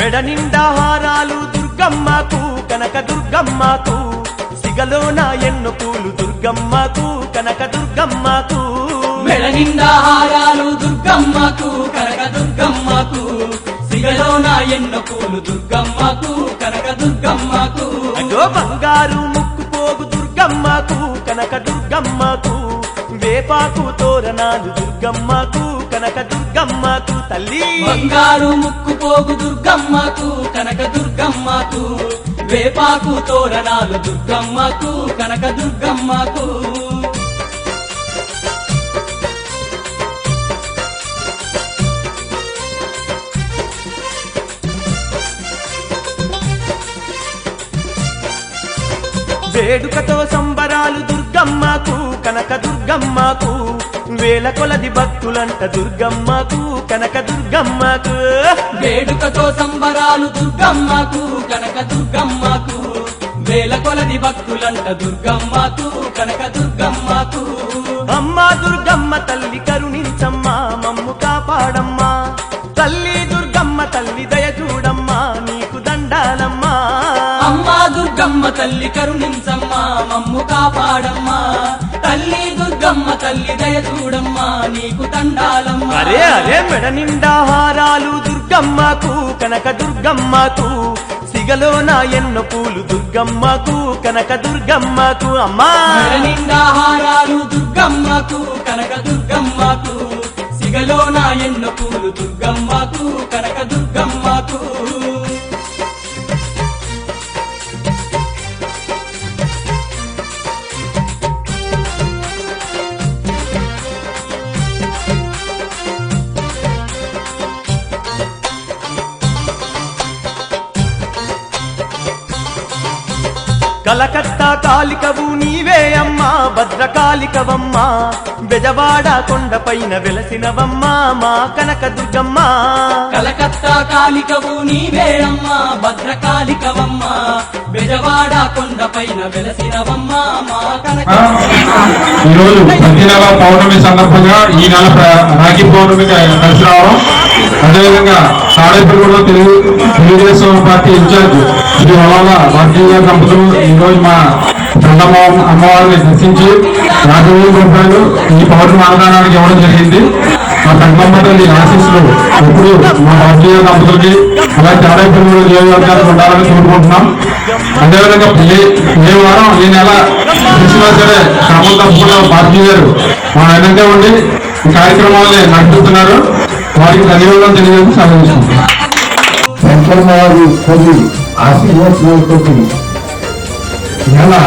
మెడ నిండా హారాలు దుర్గమ్మకు కనక దుర్గమ్మకు సిగలోన ఎన్నో పూలు దుర్గమ్మకు కనక దుర్గమ్మకు మెడ నిండా హారాలు దుర్గమ్మకు కనక దుర్గమ్మకు సిగలోన ఎన్నో పూలు దుర్గమ్మకు కనక దుర్గమ్మకు అగో బంగారు ముక్కు పోగు దుర్గమ్మకు కనక దుర్గమ్మకు వేపాకు తోరణాలు దుర్గమ్మకు కనక దుర్గమ్మకు తల్లి బంగారు ముక్కు పోగు దుర్గమ్మకు కనక దుర్గమ్మకు వేపాకు తోరణాలు దుర్గమ్మకు కనక దుర్గమ్మకు వేడుకతో సంబరాలు దుర్గమ్మకు కనక దుర్గమ్మకు వేల కొలది భక్తులంట దుర్గమ్మకు కనక దుర్గమ్మకు వేడుకతో సంబరాలు దుర్గమ్మకు కనక దుర్గమ్మకు వేల కొలది భక్తులంట దుర్గమ్మకు కనక దుర్గమ్మకు అమ్మా దుర్గమ్మ తల్లి కరుణించమ్మా మమ్ము కాపాడమ్మా తల్లి దుర్గమ్మ తల్లి దయ చూడమ్మా నీకు దండాలమ్మా అమ్మా దుర్గమ్మ తల్లి కరుణించమ్మా మమ్ము కాపాడమ్మా తల్లి దుర్గమ్మ తల్లి దయ చూడమ్మా నీకు దండాలమ్మా అరే అరే మెడ నిండా హారాలు దుర్గమ్మకు కనక దుర్గమ్మకు సిగలోన ఎన్నో పూలు దుర్గమ్మకు కనక దుర్గమ్మకు అమ్మా మెడ నిండా హారాలు దుర్గమ్మకు కనక దుర్గమ్మకు సిగలోన ఎన్నో పూలు దుర్గమ్మకు కనక దుర్గమ్మకు కలకత్తా కాలికవు నీవే అమ్మా భద్రకాళికవమ్మా బెజవాడ కొండపైన వెలసినవమ్మా మా కనక దుర్గమ్మ కలకత్తా కాళికవు నీవే అమ్మా భద్రకాళికవమ్మా బెజవాడ కొండపైన వెలసినవమ్మా మా కనక ఈరోజు ప్రతి నెల పౌర్ణమి సందర్భంగా ఈ నెల రాఖీ పౌర్ణమికి కలిసి రావడం అదేవిధంగా తాడేపల్లిగూడలో తెలుగుదేశం పార్టీ ఇన్ఛార్జ్ శ్రీ వల్ల భారతీయ దంపతులు ఈరోజు మా చందమ్మ అమ్మవారిని దర్శించి 50,000 రూపాయలు ఈ పౌర్ణమి అన్నదానానికి ఇవ్వడం జరిగింది. మా చందమ్మ తల్లి ఆశీస్సులు ఎప్పుడు మా భారతీయ దంపతులకి అలాగే తాడేపల్లిగూడ నియోజకవర్గానికి ఉండాలని కోరుకుంటున్నాం. అదేవిధంగా ఏ వారం ఈ నెల తెలిసినా సరే క్రమం తప్పకుండా భారతీయ గారు మా వెనక ఉండి ఈ కార్యక్రమాన్ని నడుపుతున్నారు. వారికి ధన్యవాదాలు తెలియజేసి సాధించుకుంటున్నాం. ఆశీర్వాదాలతో ఇలా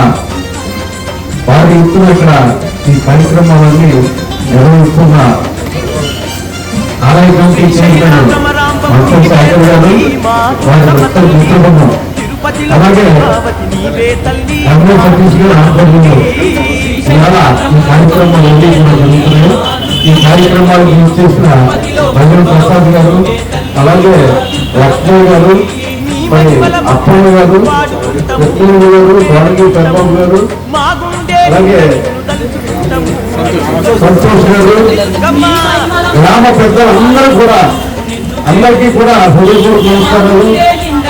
వారి ఇప్పుడు ఇక్కడ ఈ కార్యక్రమాలన్నీ నిర్వహిస్తున్న ఆలయ కమిటీ చైర్మన్ సాగర్ గారు వారి భక్తుల మిత్రులను అలాగే ఎంఏ సతీష్ గారు ఆధ్వర్యంలో ఇలా ఈ కార్యక్రమాలు అన్ని కూడా జరుగుతున్నాయి. ఈ కార్యక్రమాలు యూజ్ చేసిన భజన ప్రసాద్ గారు అలాగే లక్ష్మణ్ గారు మరి అప్పయ్య గారు లక్ష్మణ్ గారు గోడగి చంద్రబాబు గారు అలాగే సంతోష్ గారు గ్రామ పెద్దలు అందరూ కూడా అందరికీ కూడా హృదయపూర్వక నమస్కారాలు.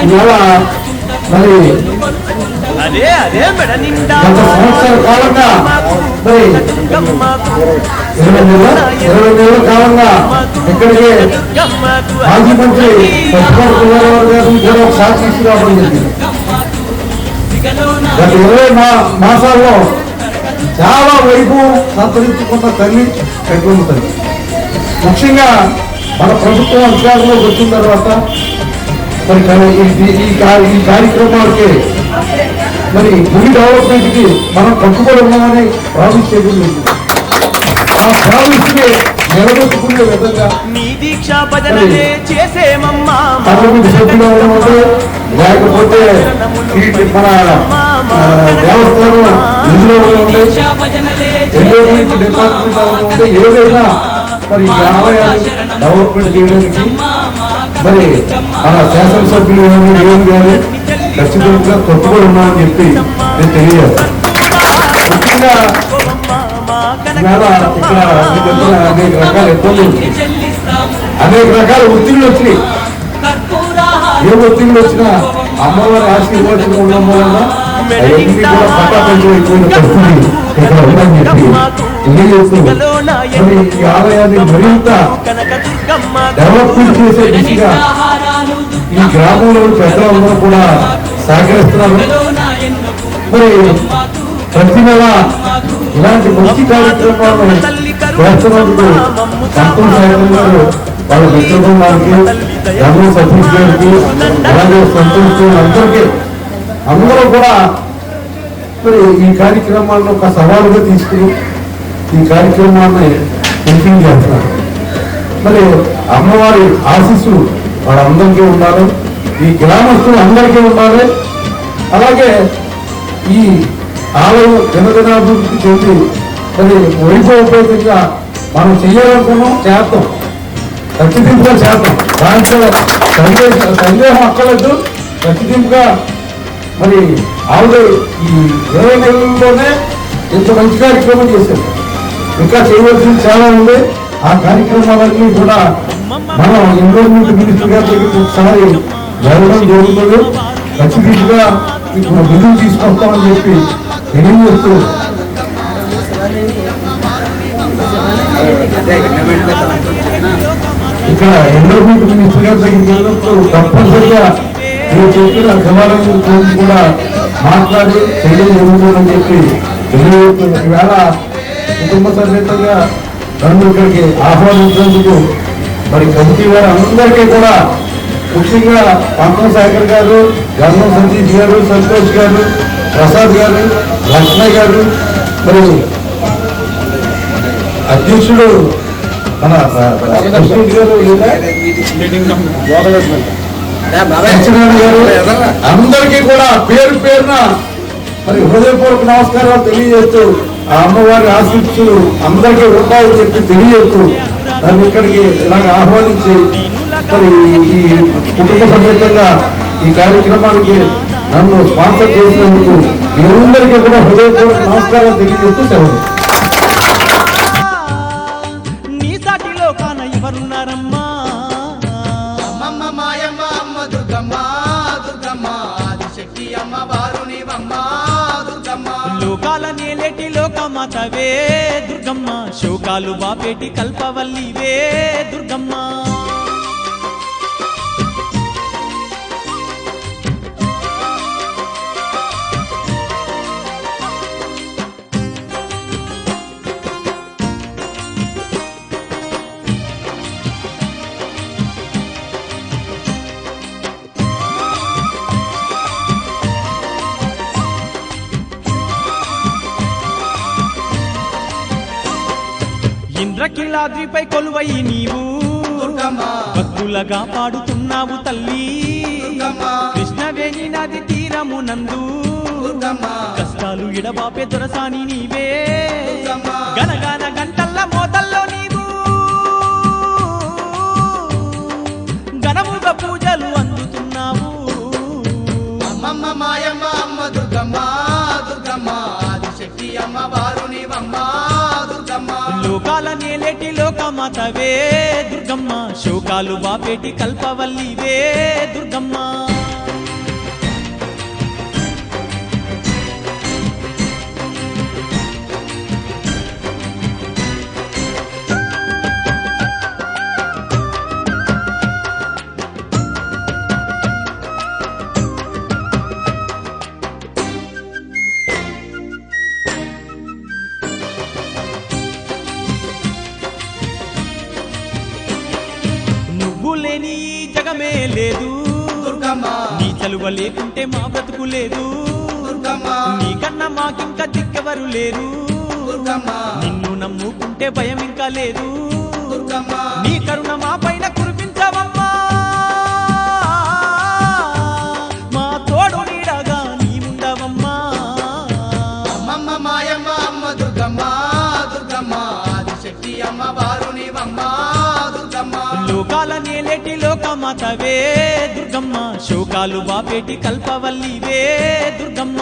ఇవాళ మరి గత సంవత్సరాల కాలంగా మరి 20 నెలల కాలంగా ఇక్కడికి మాజీ మంత్రి పచ్చిపాటి పుల్లారావు గారు కూడా ఒకసారి తీసుకురావడం జరిగింది. గత 20 మాసాల్లో చాలా వైభవం సంతరించుకున్న తల్లి పెట్టుకున్న తల్లి. ముఖ్యంగా మన ప్రభుత్వం అధికారంలోకి వచ్చిన తర్వాత మరి ఈ కార్యక్రమాలకి మరి గుడి డెవలప్మెంట్ కి మనం కట్టుబడి ఉన్నామని ప్రామిస్ చేయడం ఆ ప్రామిస్ ని నిలబెట్టుకునే విధంగా పార్లమెంట్ సభ్యులు ఉంటే లేకపోతే మన దేవస్థానం నిధులు ఉంటే ఎన్నోమెంట్ డిపార్ట్మెంట్ ఉంటే ఏదైనా మరి ఈ ఆలయాలు డెవలప్మెంట్ చేయడానికి మరి మన శాసనసభ్యులు ఏం కానీ ఖచ్చితంగా కట్టుబడి ఉన్నామని చెప్పి నేను తెలియజేస్తాను. ముఖ్యంగా ఇక్కడ అనేక రకాల ఇబ్బందులు అనేక రకాల ఒత్తిళ్లు వచ్చినాయి. ఏ ఒత్తిడి వచ్చినా అమ్మవారి ఆశీర్వాదం ఉండడం వలన అవన్నీ కూడా పట్టాపంచు అయిపోయిన పరిస్థితి ఇక్కడ ఉందని చెప్పి తెలియజేస్తూ మరి ఈ ఆలయాన్ని మరింత డెవలప్మెంట్ చేసే దిశగా ఈ గ్రామంలో పెద్దలందరూ కూడా సహకరిస్తున్నారు. మరి ప్రతి నెల ఇలాంటి మంచి కార్యక్రమాలను చేస్తున్నందుకు సంతోష్ సాగర్ గారు వాళ్ళ మిత్రులు వారికి రమణ సతీష్ గారికి అలాగే సంతోష్ అందరికీ అందరూ కూడా మరి ఈ కార్యక్రమాలను ఒక సవాలుగా తీసుకుని ఈ కార్యక్రమాన్ని ఫినిషింగ్ చేస్తున్నారు. మరి అమ్మవారి ఆశీస్సులు వాళ్ళందరికీ ఉండాలి, ఈ గ్రామస్తులు అందరికీ ఉండాలి. అలాగే ఈ ఆలయం దినదినాభివృద్ధి చెంది మరి వైభవపేతంగా మనం చేయాలనుకున్నాం, చేద్దాం, ఖచ్చితంగా చేద్దాం. దాంట్లో సందేహం అక్కర్లేదు. ఖచ్చితంగా మరి ఆల్రెడీ ఈ 20 నెలల్లోనే ఇంత మంచి కార్యక్రమం చేశారు. ఇంకా చేయవలసింది చాలా ఉంది. ఆ కార్యక్రమాలన్నీ కూడా మనం ఎన్విరాన్మెంట్ మినిస్టర్ గారి దగ్గరికి ఒకసారి వెళ్ళడం జరుగుతుంది. ఖచ్చితంగా ఇప్పుడు బిల్లు తీసుకొస్తామని చెప్పి తెలియజేస్తూ ఇక్కడ ఎన్విరాన్మెంట్ మినిస్టర్ గారి దగ్గరికి వెళ్ళినప్పుడు తప్పనిసరిగా మీరు చెప్పిన శివాలయం గురించి కూడా మాట్లాడి చేయడం జరుగుతుందని చెప్పి తెలియజేస్తూ ఈవేళ కుటుంబ సమేతంగా నన్ను ఇక్కడికి ఆహ్వానించినందుకు మరి కమిటీ వారు అందరికీ కూడా ముఖ్యంగా పంతం సాగర్ గారు, గర్వం సతీష్ గారు, సంతోష్ గారు, ప్రసాద్ గారు, లక్ష్మయ్య గారు, మరి అధ్యక్షుడు మన ప్రెసిడెంట్ గారు గారు అందరికీ కూడా పేరు పేరున మరి హృదయపూర్వక నమస్కారాలు తెలియజేస్తూ ఆ అమ్మవారి ఆశీస్సులు అందరికీ ఉంటాయని చెప్పి తెలియజేస్తూ నన్ను ఇక్కడికి ఇలాగ ఆహ్వానించి మరి ఈ కుటుంబ సమేతంగా ఈ కార్యక్రమానికి నన్ను స్పాన్సర్ చేసినందుకు మీ అందరికీ కూడా హృదయపూర్వక నమస్కారాలు తెలియజేస్తూ సెలవు. నీ సాటిలో కాన ఎవరున్నారమ్మా? అమ్మమ్మ మాయమ్మ అమ్మ దుర్గమ్మ దుర్గమ్మ ఆదిశక్తి అమ్మ వారునివమ్మ దుర్గమ్మ లోకాల నేలేటి లోకమాతవే దుర్గమ్మ, శోకాలు బాపేటి కల్పవల్లివే దుర్గమ్మ. ఇంద్రకీలాద్రిపై కొలువై నీవు భక్తులగా పాడుతున్నావు తల్లి. కృష్ణవేణి నది తీరమునందు కష్టాలు ఎడబాపే దొరసాని నీవే. గనగాన గంటల్ల మోతల్లో నీవు ఘనముగా పూజలు అందుతున్నావు. అమ్మమ్మ మాయమ్మ అమ్మ దుర్గమ్మ దుర్గమ్మ ఆదిశక్తి అమ్మ వారునివమ్మ దుర్గమ్మ లోకాల నేలేటి లోకమాతవే దుర్గమ్మ, శోకాలు బాపేటి కల్పవల్లివే దుర్గమ్మ. లేని ఈ జగమే లేదు దుర్గమ్మ, నీ చలువ లేకుంటే మా బ్రతుకు లేదు దుర్గమ్మ, నీకన్నా మాకింకా దిక్కెవరు లేరు దుర్గమ్మ, నిన్ను నమ్ముకుంటే భయం ఇంకా లేదు దుర్గమ్మ, నీ కరుణ మా పైన కురిపించవమ్మా, మా తోడు నీడగా నీ ఉండవమ్మా. అమ్మమ్మ మాయమ్మ అమ్మ దుర్గమ్మ దుర్గమ్మ ఆదిశక్తి అమ్మ వారునివమ్మ దుర్గమ్మ లోకాల నేలేటి లోకమాతవే దుర్గమ్మ, శోకాలు బాపేటి కల్పవల్లివే దుర్గమ్మ.